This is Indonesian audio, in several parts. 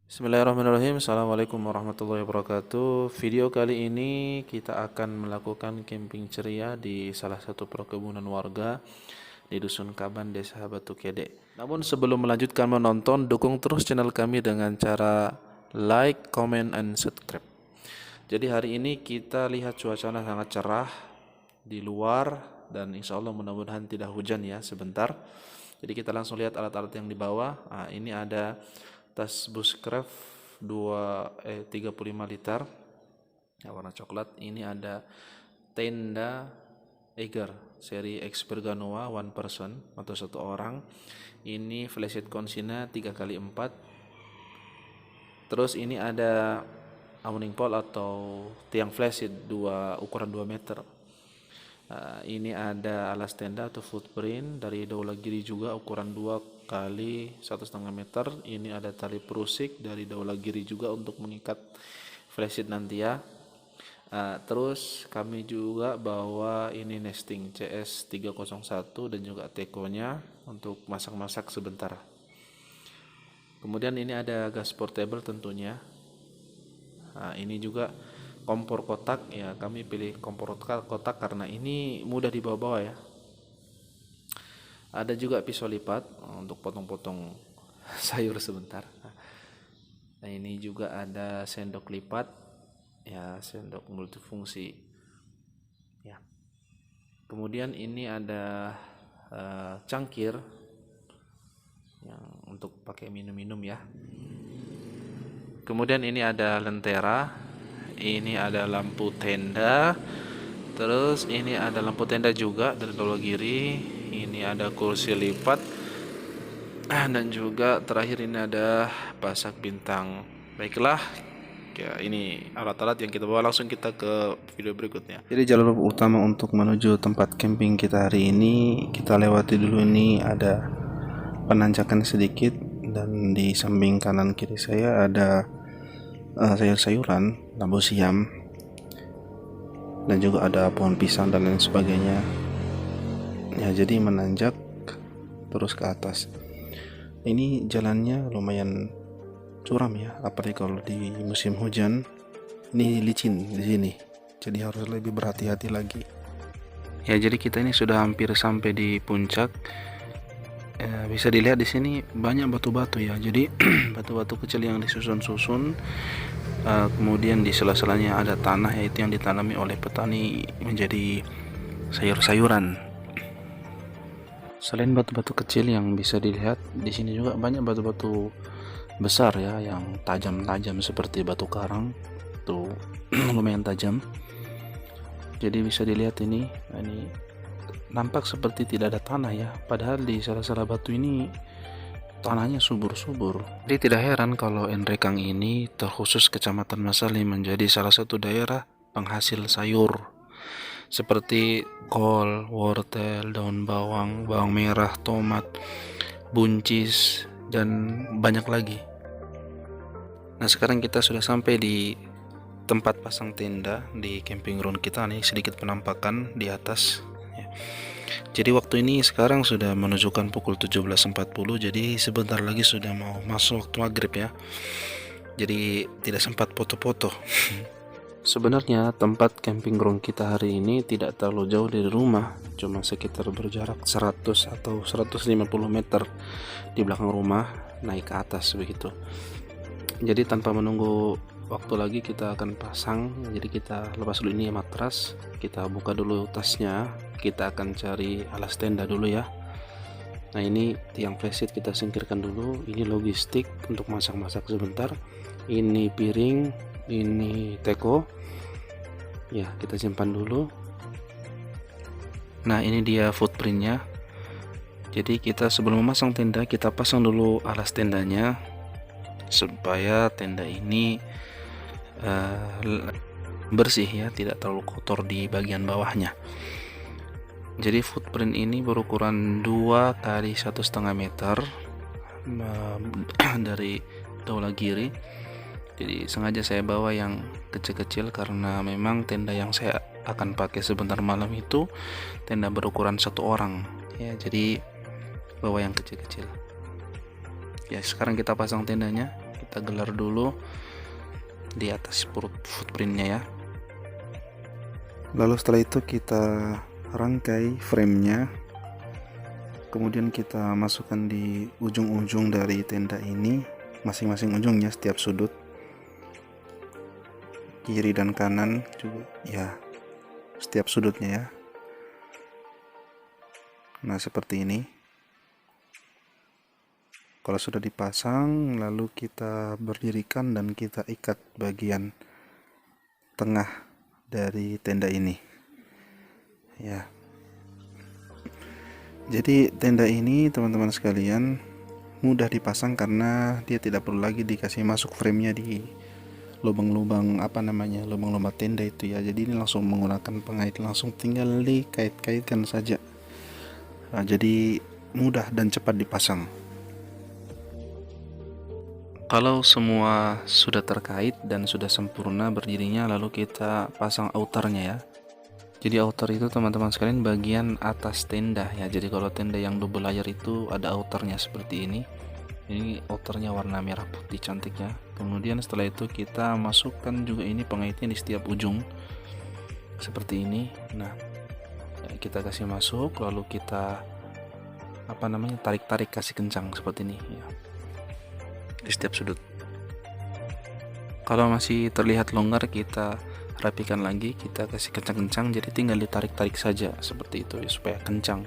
Bismillahirrahmanirrahim. Assalamualaikum warahmatullahi wabarakatuh. Video kali ini kita akan melakukan camping ceria di salah satu perkebunan warga di Dusun Kaban, Desa Batu Kede. Namun sebelum melanjutkan menonton, dukung terus channel kami dengan cara like, comment, and subscribe. Jadi hari ini kita lihat cuacanya sangat cerah di luar dan insya Allah mudah-mudahan tidak hujan ya sebentar. Jadi kita langsung lihat alat-alat yang dibawa. Nah, ini ada tas bushcraft 35 liter ya, warna coklat. Ini ada tenda Eiger seri Expert Ganoa one person atau satu orang. Ini flashlight Consina 3x4. Terus ini ada awning pole atau tiang flashlight ukuran 2 meter. Ini ada alas tenda atau footprint dari Daula Giri juga ukuran 2 kali 1,5 meter. Ini ada tali perusik dari Daula Giri juga untuk mengikat flashlight nanti ya. Terus kami juga bawa ini nesting CS 301 dan juga tekonya untuk masak-masak sebentar. Kemudian ini ada gas portable tentunya. Ini juga kompor kotak ya, kami pilih kompor kotak karena ini mudah dibawa-bawa ya. Ada juga pisau lipat untuk potong-potong sayur sebentar. Nah, ini juga ada sendok lipat ya, sendok multifungsi ya. Kemudian ini ada cangkir yang untuk pakai minum-minum ya. Kemudian ini ada lentera, ini ada lampu tenda, terus ini ada lampu tenda juga dari Daula Giri, ini ada kursi lipat, dan juga terakhir ini ada pasak bintang. Baiklah ya, ini alat-alat yang kita bawa. Langsung kita ke video berikutnya. Jadi jalur utama untuk menuju tempat camping kita hari ini, kita lewati dulu. Ini ada penanjakan sedikit dan di samping kanan kiri saya ada sayur-sayuran, labu siam, dan juga ada pohon pisang dan lain sebagainya ya. Jadi menanjak terus ke atas. Ini jalannya lumayan curam ya, apalagi kalau di musim hujan. Ini licin di sini, jadi harus lebih berhati-hati lagi ya. Jadi kita ini sudah hampir sampai di puncak. Bisa dilihat di sini banyak batu-batu ya. Jadi batu-batu kecil yang disusun-susun. Kemudian di sela-selanya ada tanah, yaitu yang ditanami oleh petani menjadi sayur-sayuran. Selain batu-batu kecil yang bisa dilihat di sini, juga banyak batu-batu besar ya yang tajam-tajam seperti batu karang tuh. Lumayan tajam. Jadi bisa dilihat ini nampak seperti tidak ada tanah ya, padahal di sela-sela batu ini tanahnya subur-subur. Jadi tidak heran kalau Enrekang ini, terkhusus Kecamatan Masali, menjadi salah satu daerah penghasil sayur seperti kol, wortel, daun bawang, bawang merah, tomat, buncis, dan banyak lagi. Nah, sekarang kita sudah sampai di tempat pasang tenda di camping ground kita nih. Sedikit penampakan di atas ya. Jadi waktu ini sekarang sudah menunjukkan pukul 17.40, jadi sebentar lagi sudah mau masuk waktu maghrib ya. Jadi tidak sempat foto-foto. Sebenarnya tempat camping ground kita hari ini tidak terlalu jauh dari rumah, cuma sekitar berjarak 100 atau 150 meter di belakang rumah, naik ke atas begitu. Jadi tanpa menunggu waktu lagi kita akan pasang. Jadi kita lepas dulu ini matras, kita buka dulu tasnya, kita akan cari alas tenda dulu ya. Nah, ini tiang flashlight kita singkirkan dulu. Ini logistik untuk masak-masak sebentar. Ini piring, ini teko ya, kita simpan dulu. Nah, ini dia footprintnya. Jadi kita sebelum memasang tenda, kita pasang dulu alas tendanya supaya tenda ini bersih ya, tidak terlalu kotor di bagian bawahnya. Jadi footprint ini berukuran 2 kali 1,5 meter dari Daula Giri. Jadi sengaja saya bawa yang kecil-kecil karena memang tenda yang saya akan pakai sebentar malam itu tenda berukuran 1 orang ya. Jadi bawa yang kecil-kecil ya. Sekarang kita pasang tendanya, kita gelar dulu di atas footprintnya ya. Lalu setelah itu kita rangkai framenya, kemudian kita masukkan di ujung-ujung dari tenda ini, masing-masing ujungnya, setiap sudut kiri dan kanan juga ya, setiap sudutnya ya. Nah seperti ini. Kalau sudah dipasang, lalu kita berdirikan dan kita ikat bagian tengah dari tenda ini ya. Jadi tenda ini teman-teman sekalian mudah dipasang karena dia tidak perlu lagi dikasih masuk framenya di lubang-lubang lubang-lubang tenda itu ya. Jadi ini langsung menggunakan pengait, langsung tinggal dikait-kaitkan saja. Nah, jadi mudah dan cepat dipasang. Kalau semua sudah terkait dan sudah sempurna berdirinya, lalu kita pasang outernya ya. Jadi outer itu teman-teman sekalian bagian atas tenda ya. Jadi kalau tenda yang double layer itu ada outernya seperti ini. Ini outernya warna merah putih cantik ya. Kemudian setelah itu kita masukkan juga ini pengaitnya di setiap ujung seperti ini. Nah, kita kasih masuk, lalu kita tarik-tarik, kasih kencang seperti ini ya, di setiap sudut. Kalau masih terlihat longgar, kita rapikan lagi, kita kasih kencang-kencang, jadi tinggal ditarik-tarik saja seperti itu ya, supaya kencang.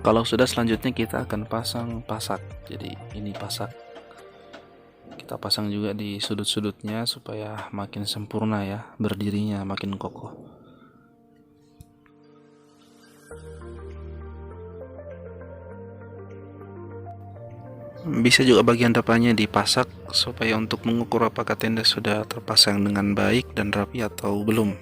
Kalau sudah, selanjutnya kita akan pasang pasak. Jadi ini pasak, kita pasang juga di sudut-sudutnya supaya makin sempurna ya, berdirinya makin kokoh. Bisa juga bagian depannya dipasak supaya untuk mengukur apakah tenda sudah terpasang dengan baik dan rapi atau belum.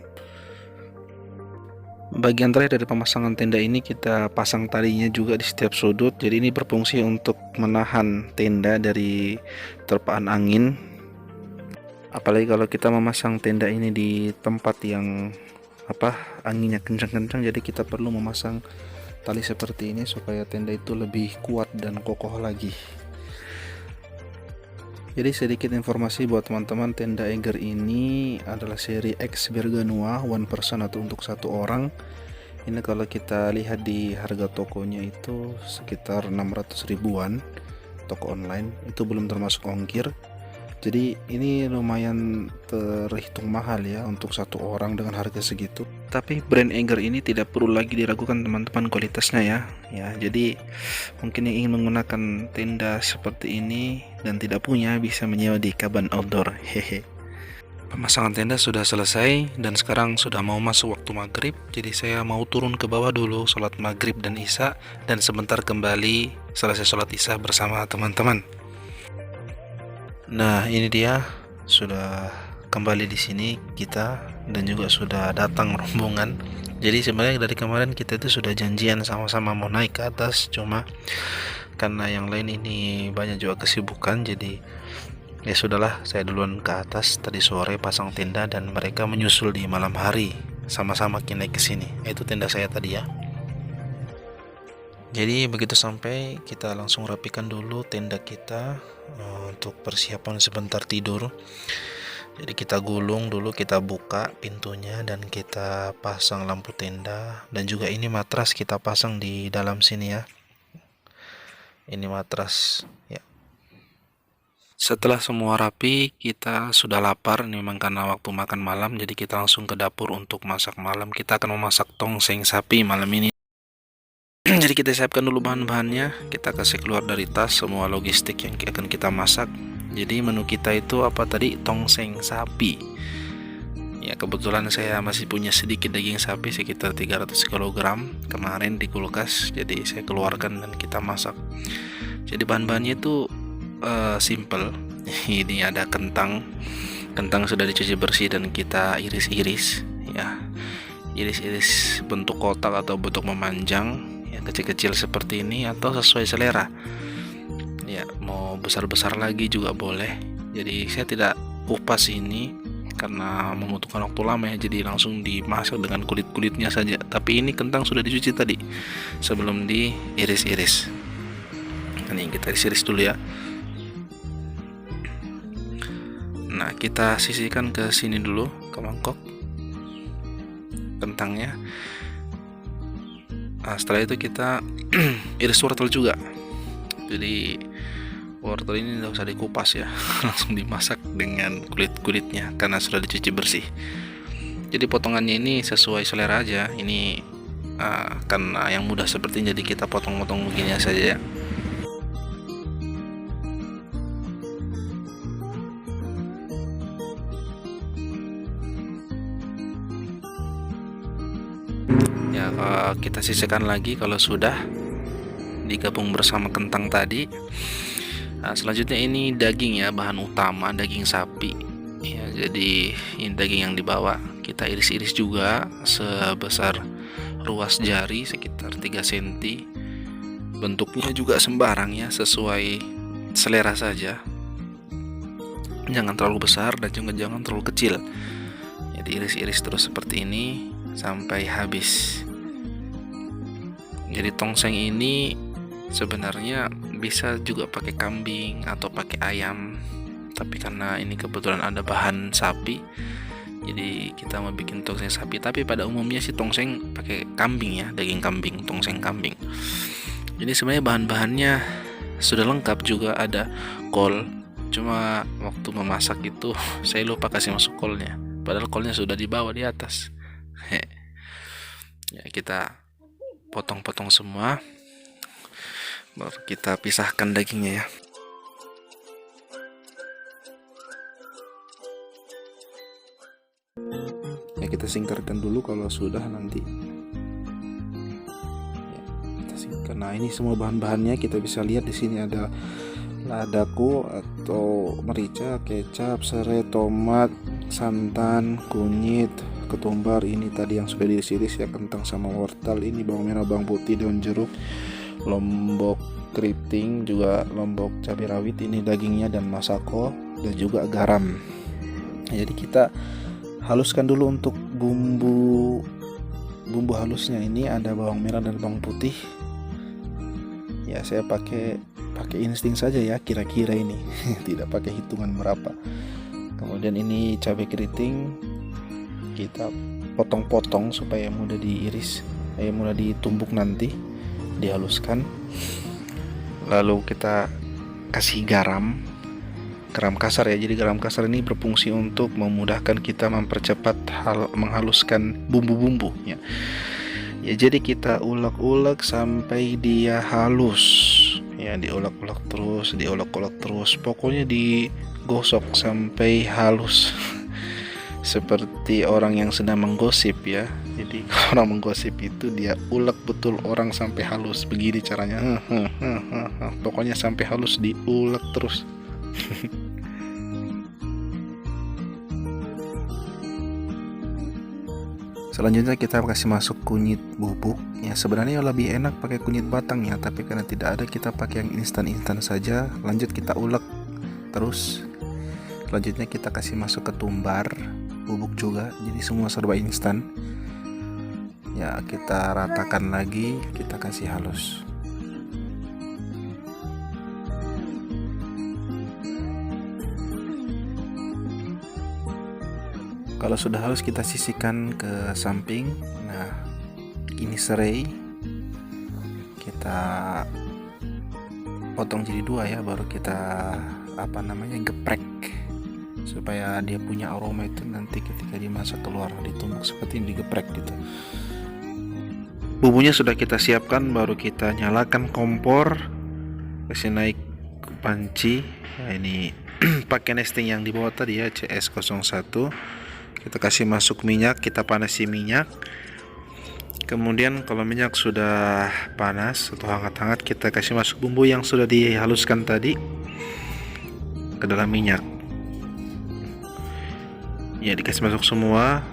Bagian terakhir dari pemasangan tenda ini kita pasang talinya juga di setiap sudut. Jadi ini berfungsi untuk menahan tenda dari terpaan angin. Apalagi kalau kita memasang tenda ini di tempat yang anginnya kencang-kencang, jadi kita perlu memasang tali seperti ini supaya tenda itu lebih kuat dan kokoh lagi. Jadi sedikit informasi buat teman-teman, tenda Eiger ini adalah seri X Berganoa one person atau untuk satu orang. Ini kalau kita lihat di harga tokonya itu sekitar 600 ribuan, toko online, itu belum termasuk ongkir. Jadi ini lumayan terhitung mahal ya untuk satu orang dengan harga segitu. Tapi brand Eiger ini tidak perlu lagi diragukan teman-teman kualitasnya ya. Jadi mungkin yang ingin menggunakan tenda seperti ini dan tidak punya, bisa menyewa di Kaban Outdoor. Pemasangan tenda sudah selesai dan sekarang sudah mau masuk waktu maghrib. Jadi saya mau turun ke bawah dulu sholat maghrib dan isya, dan sebentar kembali selesai sholat isya bersama teman-teman. Nah, ini dia sudah kembali di sini kita, dan juga sudah datang rombongan. Jadi sebenarnya dari kemarin kita itu sudah janjian sama-sama mau naik ke atas, cuma karena yang lain ini banyak juga kesibukan, jadi ya sudahlah, saya duluan ke atas tadi sore pasang tenda dan mereka menyusul di malam hari sama-sama naik ke sini. Itu tenda saya tadi ya. Jadi begitu sampai, kita langsung rapikan dulu tenda kita untuk persiapan sebentar tidur. Jadi kita gulung dulu, kita buka pintunya dan kita pasang lampu tenda, dan juga ini matras kita pasang di dalam sini ya. Ini matras ya. Setelah semua rapi, kita sudah lapar. Ini memang karena waktu makan malam, jadi kita langsung ke dapur untuk masak malam. Kita akan memasak tongseng sapi malam ini. Jadi kita siapkan dulu bahan-bahannya, kita kasih keluar dari tas semua logistik yang akan kita masak. Jadi menu kita itu tongseng sapi ya. Kebetulan saya masih punya sedikit daging sapi sekitar 300 kg kemarin di kulkas, jadi saya keluarkan dan kita masak. Jadi bahan-bahannya itu simple. Ini ada kentang sudah dicuci bersih dan kita iris-iris ya, iris-iris bentuk kotak atau bentuk memanjang ya, kecil-kecil seperti ini atau sesuai selera ya, mau besar-besar lagi juga boleh. Jadi saya tidak kupas ini karena membutuhkan waktu lama ya, jadi langsung dimasak dengan kulit-kulitnya saja. Tapi ini kentang sudah dicuci tadi sebelum diiris-iris. Ini kita iris dulu ya. Nah, kita sisihkan ke sini dulu, ke mangkok kentangnya. Nah, setelah itu kita iris wortel juga. Jadi wortel ini tidak usah dikupas ya, langsung dimasak dengan kulit-kulitnya karena sudah dicuci bersih. Jadi potongannya ini sesuai selera aja. Ini karena yang mudah seperti ini, jadi kita potong-potong begini saja ya. Ya, kita sisihkan lagi kalau sudah digabung bersama kentang tadi. Nah, selanjutnya ini daging ya, bahan utama daging sapi ya. Jadi ini daging yang dibawa, kita iris-iris juga sebesar ruas jari, sekitar 3 cm. Bentuknya juga sembarang ya, sesuai selera saja. Jangan terlalu besar dan juga jangan terlalu kecil. Jadi iris-iris terus seperti ini sampai habis. Jadi tongseng ini sebenarnya bisa juga pakai kambing atau pakai ayam, tapi karena ini kebetulan ada bahan sapi, jadi kita mau bikin tongseng sapi. Tapi pada umumnya sih tongseng pakai kambing ya, daging kambing, tongseng kambing. Jadi sebenarnya bahan-bahannya sudah lengkap, juga ada kol. Cuma waktu memasak itu saya lupa kasih masuk kolnya, padahal kolnya sudah dibawa di atas. Ya, kita potong-potong semua, baru kita pisahkan dagingnya ya. Ya, kita singkirkan dulu kalau sudah nanti. Ya, kita singkirkan. Nah, ini semua bahan-bahannya kita bisa lihat di sini ada ladaku atau merica, kecap, serai, tomat, santan, kunyit, ketumbar, ini tadi yang sudah diiris ya, kentang sama wortel, ini bawang merah, bawang putih, daun jeruk, lombok keriting, juga lombok cabai rawit, ini dagingnya, dan masako, dan juga garam. Jadi kita haluskan dulu untuk bumbu halusnya. Ini ada bawang merah dan bawang putih. Ya, saya pakai insting saja ya, kira-kira ini tidak pakai hitungan berapa. Kemudian ini cabai keriting, kita potong-potong supaya mudah diiris, mudah ditumbuk nanti, dihaluskan. Lalu kita kasih garam kasar ya. Jadi garam kasar ini berfungsi untuk memudahkan kita mempercepat menghaluskan bumbu-bumbu ya. Ya, jadi kita ulek-ulek sampai dia halus ya, diulek-ulek terus, pokoknya digosok sampai halus. Seperti orang yang sedang menggosip ya. Jadi orang menggosip itu dia ulek betul orang sampai halus, begini caranya. Pokoknya sampai halus, diulek terus. Selanjutnya kita kasih masuk kunyit bubuk ya. Sebenarnya lebih enak pakai kunyit batang ya, tapi karena tidak ada, kita pakai yang instan saja. Lanjut kita ulek terus. Selanjutnya kita kasih masuk ketumbar bubuk juga, jadi semua serba instan ya. Kita ratakan lagi, kita kasih halus. Kalau sudah halus kita sisihkan ke samping. Nah, ini serai kita potong jadi 2 ya, baru kita geprek supaya dia punya aroma itu nanti ketika dimasak keluar, ditumbuk seperti ini, digeprek gitu. Bumbunya sudah kita siapkan, baru kita nyalakan kompor, kasih naik panci. Nah, ini pakai nesting yang dibawa tadi ya, CS01. Kita kasih masuk minyak, kita panasi minyak. Kemudian kalau minyak sudah panas atau hangat-hangat, kita kasih masuk bumbu yang sudah dihaluskan tadi ke dalam minyak. Ya, dikasih masuk semua,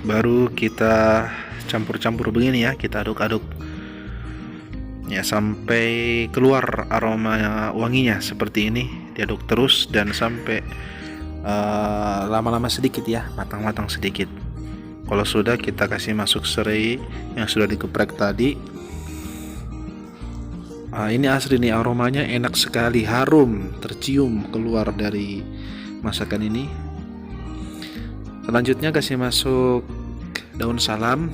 baru kita campur-campur begini ya, kita aduk-aduk ya sampai keluar aroma wanginya seperti ini. Diaduk terus dan sampai lama-lama sedikit ya, matang-matang sedikit. Kalau sudah, kita kasih masuk serai yang sudah digeprek tadi. Ini asli nih, aromanya enak sekali, harum, tercium keluar dari masakan ini. Selanjutnya kasih masuk daun salam,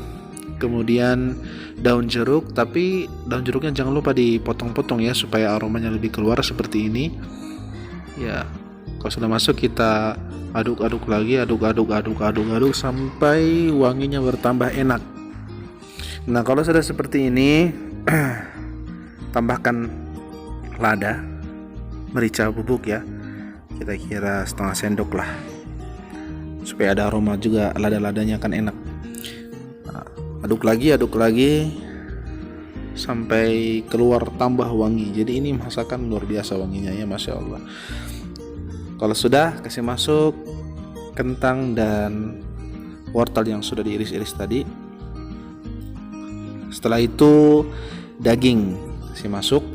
kemudian daun jeruk, tapi daun jeruknya jangan lupa dipotong-potong ya supaya aromanya lebih keluar seperti ini. Ya, kalau sudah masuk kita aduk-aduk lagi, aduk sampai wanginya bertambah enak. Nah, kalau sudah seperti ini tambahkan lada, merica bubuk ya, kira-kira setengah sendok lah, supaya ada aroma juga, lada-ladanya akan enak. Nah, aduk lagi sampai keluar tambah wangi. Jadi ini masakan luar biasa wanginya ya, Masya Allah. Kalau sudah, kasih masuk kentang dan wortel yang sudah diiris-iris tadi. Setelah itu daging kasih masuk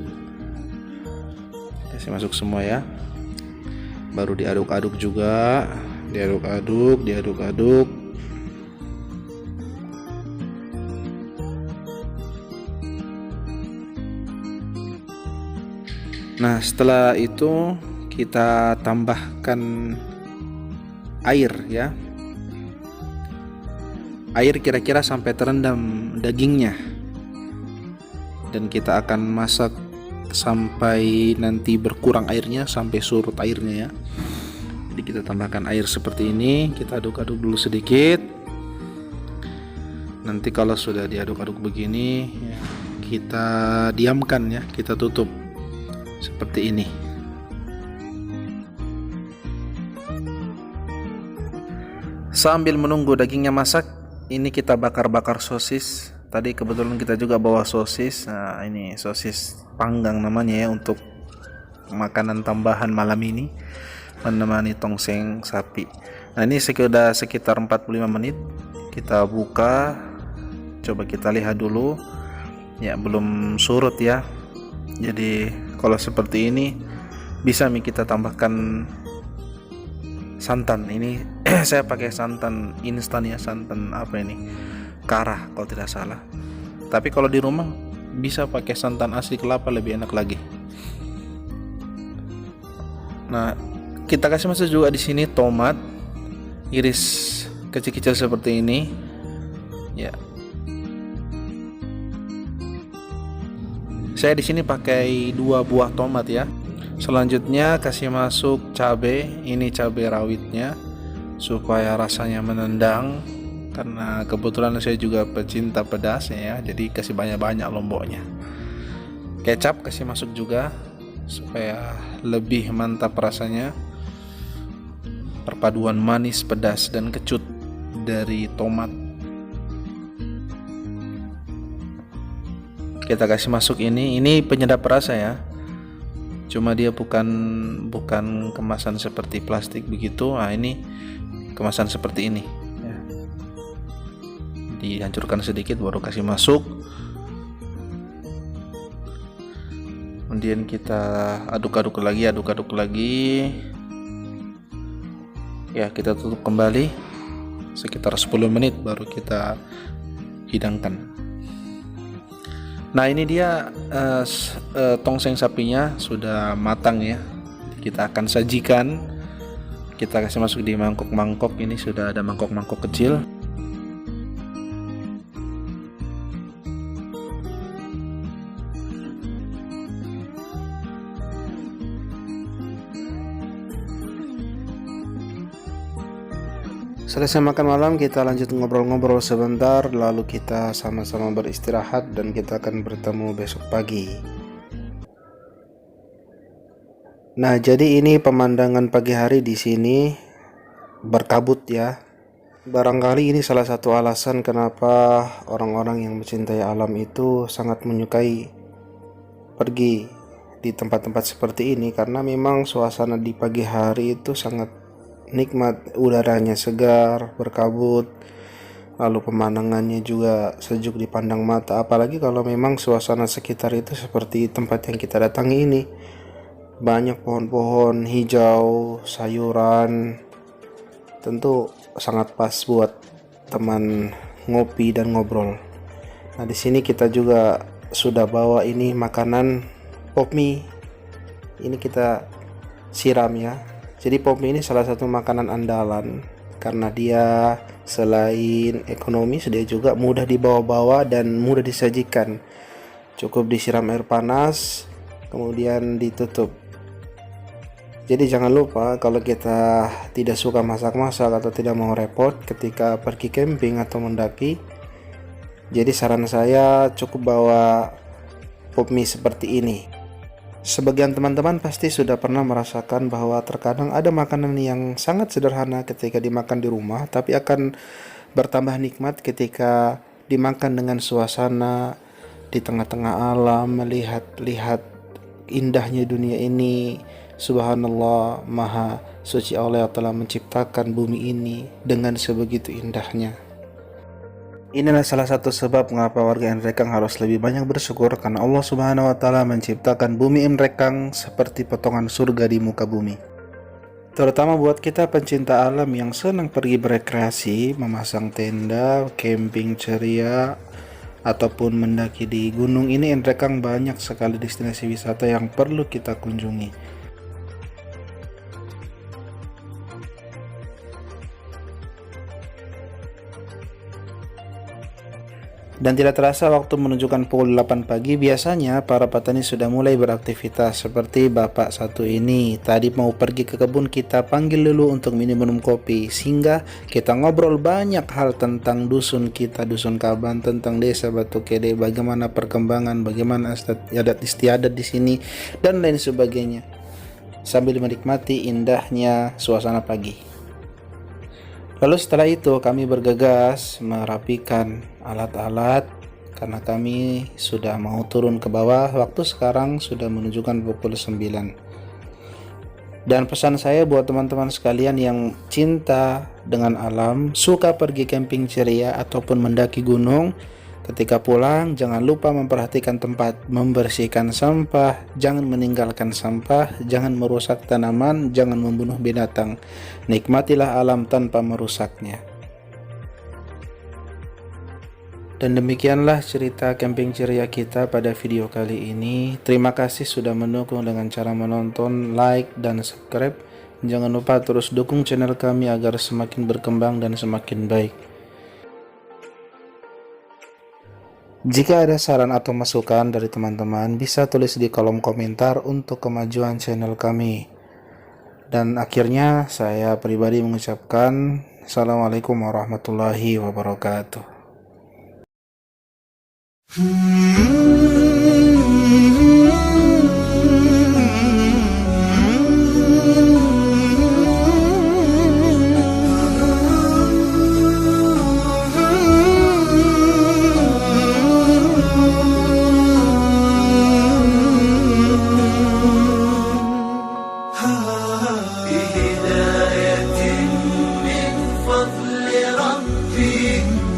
semua ya, baru diaduk-aduk juga, diaduk-aduk. Nah, setelah itu kita tambahkan air ya, air kira-kira sampai terendam dagingnya, dan kita akan masak sampai nanti berkurang airnya, sampai surut airnya ya. Jadi kita tambahkan air seperti ini, kita aduk-aduk dulu sedikit. Nanti kalau sudah diaduk-aduk begini ya, kita diamkan ya, kita tutup seperti ini. Sambil menunggu dagingnya masak, ini kita bakar-bakar sosis. Tadi kebetulan kita juga bawa sosis. Nah, ini sosis panggang namanya ya, untuk makanan tambahan malam ini menemani tongseng sapi. Nah, ini sudah sekitar 45 menit. Kita buka, coba kita lihat dulu. Ya, belum surut ya. Jadi kalau seperti ini bisa kita tambahkan santan. Ini saya pakai santan instan ya, santan apa ini, Kara kalau tidak salah. Tapi kalau di rumah bisa pakai santan asli kelapa, lebih enak lagi. Nah, kita kasih masuk juga di sini tomat iris kecil-kecil seperti ini ya. Saya di sini pakai 2 buah tomat ya. Selanjutnya kasih masuk cabai, ini cabai rawitnya supaya rasanya menendang, karena kebetulan saya juga pecinta pedasnya ya, jadi kasih banyak-banyak lomboknya. Kecap kasih masuk juga supaya lebih mantap rasanya, perpaduan manis, pedas, dan kecut dari tomat. Kita kasih masuk ini penyedap rasa ya, cuma dia bukan kemasan seperti plastik begitu. Nah, ini kemasan seperti ini ya. Dihancurkan sedikit baru kasih masuk, kemudian kita aduk-aduk lagi ya. Kita tutup kembali sekitar 10 menit baru kita hidangkan. Nah, ini dia tongseng sapinya sudah matang ya. Kita akan sajikan. Kita kasih masuk di mangkok-mangkok. Ini sudah ada mangkok-mangkok kecil. Selesai makan malam, kita lanjut ngobrol-ngobrol sebentar, lalu kita sama-sama beristirahat dan kita akan bertemu besok pagi. Nah, jadi ini pemandangan pagi hari di sini berkabut ya. Barangkali ini salah satu alasan kenapa orang-orang yang mencintai alam itu sangat menyukai pergi di tempat-tempat seperti ini, karena memang suasana di pagi hari itu sangat nikmat, udaranya segar, berkabut, lalu pemandangannya juga sejuk dipandang mata. Apalagi kalau memang suasana sekitar itu seperti tempat yang kita datangi ini, banyak pohon-pohon hijau, sayuran, tentu sangat pas buat teman ngopi dan ngobrol. Nah, di sini kita juga sudah bawa ini makanan pop mie ini kita siram ya. Jadi pop mie ini salah satu makanan andalan karena dia selain ekonomis, dia juga mudah dibawa-bawa dan mudah disajikan. Cukup disiram air panas, kemudian ditutup. Jadi jangan lupa kalau kita tidak suka masak-masak atau tidak mau repot ketika pergi camping atau mendaki, jadi saran saya cukup bawa pop mie seperti ini. Sebagian teman-teman pasti sudah pernah merasakan bahwa terkadang ada makanan yang sangat sederhana ketika dimakan di rumah, tapi akan bertambah nikmat ketika dimakan dengan suasana di tengah-tengah alam, melihat indahnya dunia ini. Subhanallah, maha suci Allah yang telah menciptakan bumi ini dengan sebegitu indahnya. Inilah salah satu sebab mengapa warga Nrekang harus lebih banyak bersyukur karena Allah Subhanahu wa taala menciptakan bumi Nrekang seperti potongan surga di muka bumi. Terutama buat kita pencinta alam yang senang pergi berekreasi, memasang tenda, camping ceria, ataupun mendaki di gunung ini, Nrekang banyak sekali destinasi wisata yang perlu kita kunjungi. Dan tidak terasa waktu menunjukkan pukul 8 pagi, biasanya para petani sudah mulai beraktivitas. Seperti bapak satu ini, tadi mau pergi ke kebun, kita panggil dulu untuk minum kopi, sehingga kita ngobrol banyak hal tentang dusun kita, dusun Kaban, tentang desa Batu Kede, bagaimana perkembangan, bagaimana adat istiadat di sini, dan lain sebagainya, sambil menikmati indahnya suasana pagi. Lalu setelah itu kami bergegas merapikan alat-alat karena kami sudah mau turun ke bawah. Waktu sekarang sudah menunjukkan pukul 9. Dan pesan saya buat teman-teman sekalian yang cinta dengan alam, suka pergi camping ceria ataupun mendaki gunung, ketika pulang jangan lupa memperhatikan tempat, membersihkan sampah, jangan meninggalkan sampah, jangan merusak tanaman, jangan membunuh binatang. Nikmatilah alam tanpa merusaknya. Dan demikianlah cerita camping ceria kita pada video kali ini. Terima kasih sudah mendukung dengan cara menonton, like, dan subscribe. Jangan lupa terus dukung channel kami agar semakin berkembang dan semakin baik. Jika ada saran atau masukan dari teman-teman, bisa tulis di kolom komentar untuk kemajuan channel kami. Dan akhirnya saya pribadi mengucapkan Assalamualaikum warahmatullahi wabarakatuh.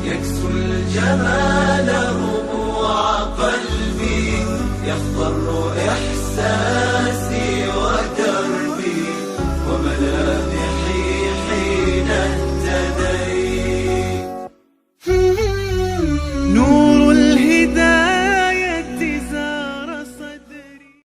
يكسو الجمال